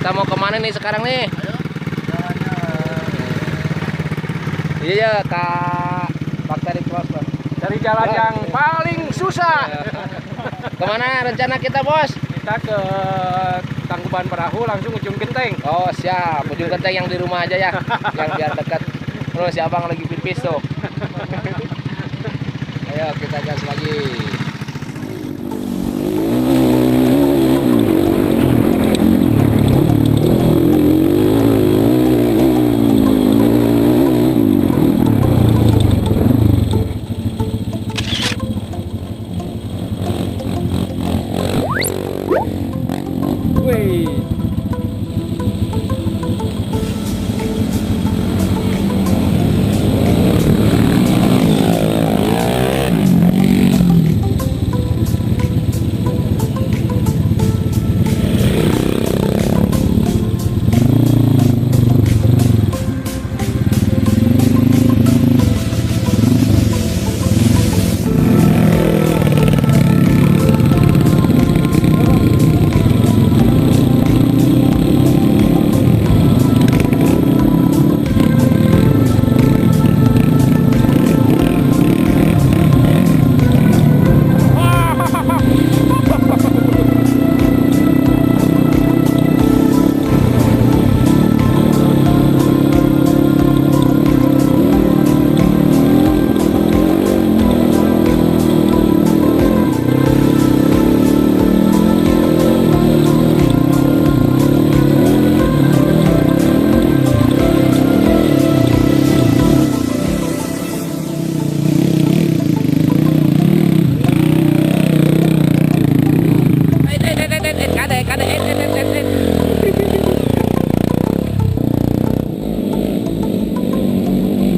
Kita mau kemana nih sekarang nih? Iya Kak Bakteri Cross Bos. Dari jalan yang paling susah. Kemana rencana kita bos? Kita ke Tangkuban Perahu langsung ujung genteng. Oh siap, ujung genteng yang di rumah aja ya, yang biar dekat. Terus si abang lagi pipis tuh. Ayo kita gas lagi. Wih.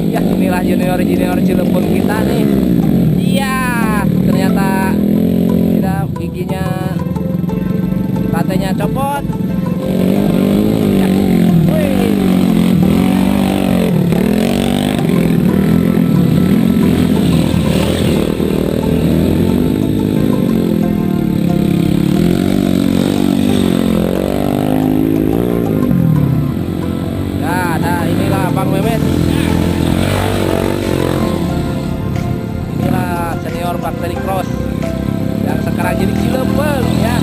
Ya inilah junior Cilegon kita nih. Iya, ternyata tidak giginya katanya copot. Ya. Wih. Nah, inilah Bang Mehmet. Inilah senior Bakteri Cross yang sekarang jadi Cilegon ya.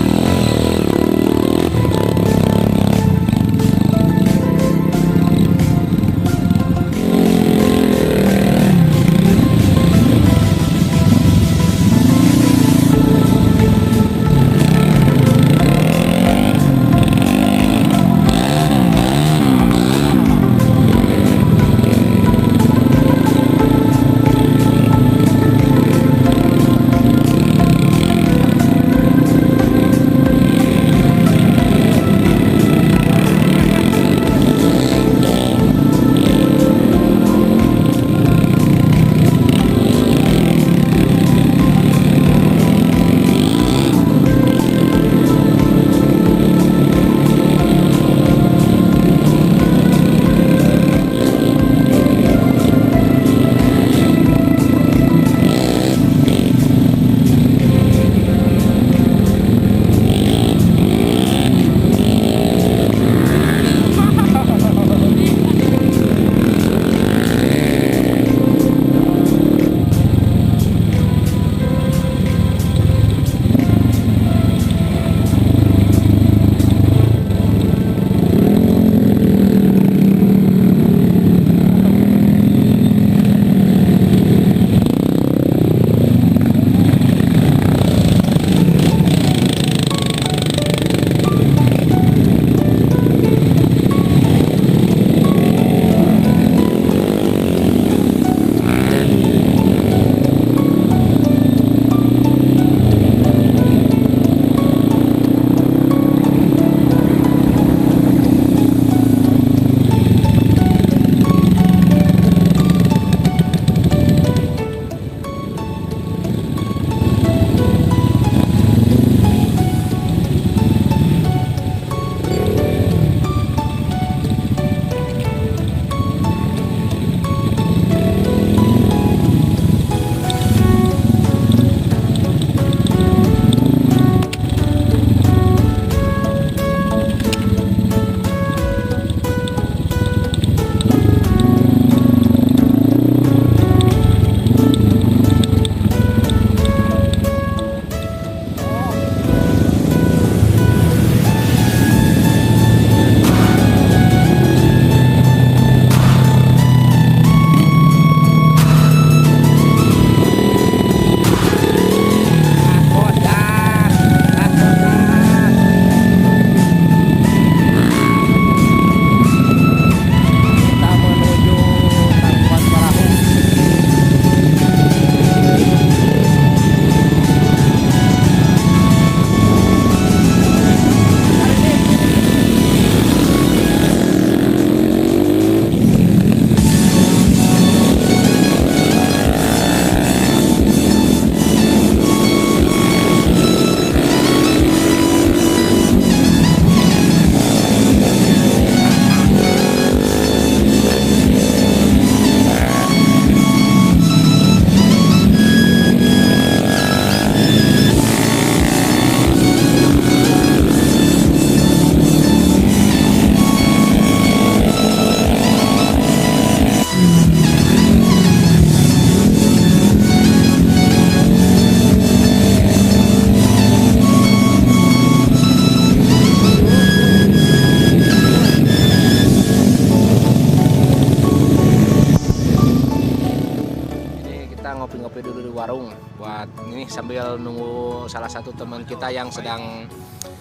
kita ngopi-ngopi dulu di warung buat ini sambil nunggu salah satu teman kita yang sedang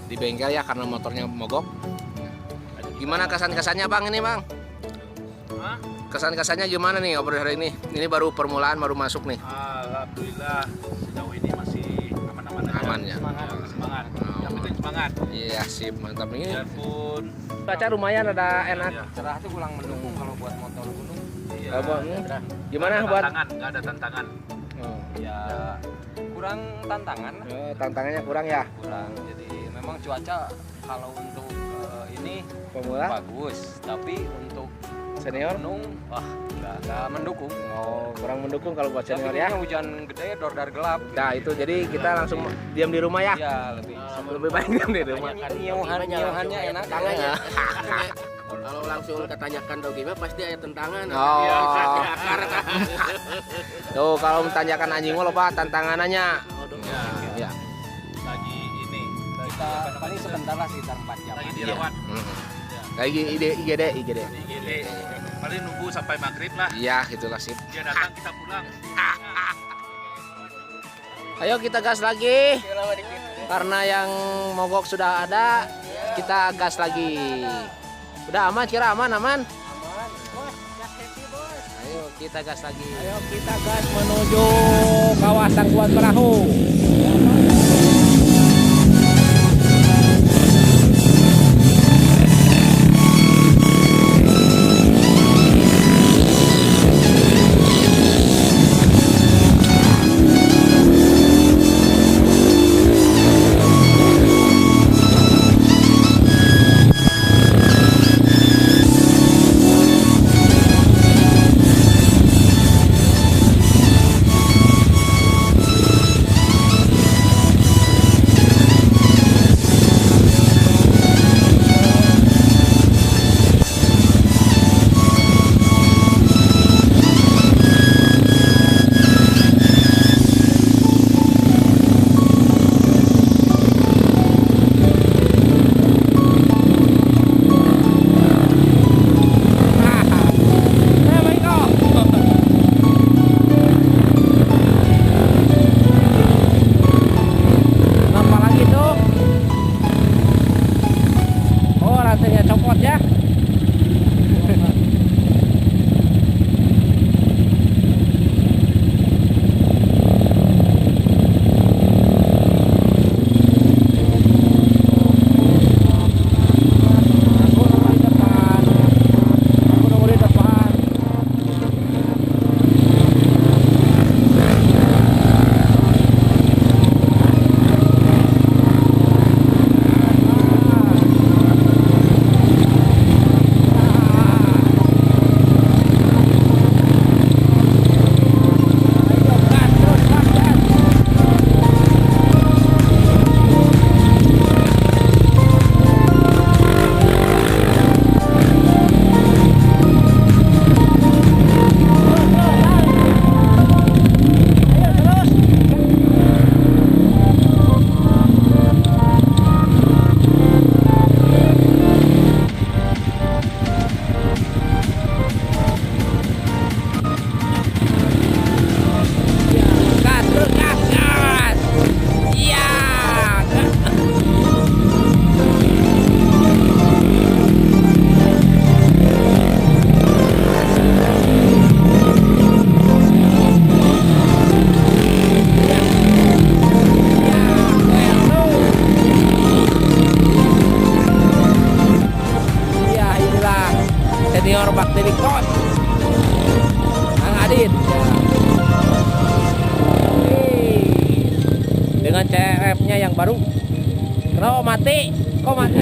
di bengkel ya karena motornya mogok. Gimana kesan-kesannya Bang ini Bang? Kesan-kesannya gimana nih ngobrol hari ini? Ini baru permulaan, baru masuk nih. Alhamdulillah sejauh ini masih aman-aman aja. Aman ya. Semangat. Yang penting semangat. Iya sip, mantap ini. Biarpun Cuaca lumayan ada enak. Iya. Cerah tuh kurang mendukung kalau buat motor gunung. iya, Gimana nggak ada buat? tantangan, nggak ada tantangan. Oh, Ya kurang tantangan, tantangannya kurang ya. kurang. Jadi memang cuaca kalau untuk ini Pemula, bagus, tapi untuk senior. gunung wah nggak mendukung. Oh, kurang mendukung kalau buat senior Tapi ya. ini hujan gede, dor-dar gelap. Nah itu jadi kita langsung diam di rumah ya. Ya lebih Lebih baik diam di rumah. nyiuhannya enak. Tangannya. Kalau langsung ketanyakan dong gimana pasti ada tentangan. Oh. Akar. Tuh kalau mentanyakan anjing lo Pak tantangannya. Ya, Ya. lagi ini, Kita paling sebentar lah sekitar 4 jam. lagi dirawat. Lagi IGD. Di IGD. Paling nunggu sampai maghrib lah. Iya, itulah sip. Dia datang kita pulang. Ayo kita gas lagi. Karena yang mogok sudah ada, kita gas lagi. Udah aman, kira aman. Ayo kita gas lagi. Ayo kita gas menuju kawasan Buat Perahu. Apa lagi tuh? Oh, rantainya copot ya. Aku nunggu di depan. Ayo, gas terus, gas. Ayo terus. Gas terus, gas. Iya. Ya inilah senior bakteri kot Kang Adit ya. Dengan CRF-nya yang baru. Kenapa mati? Kok mati?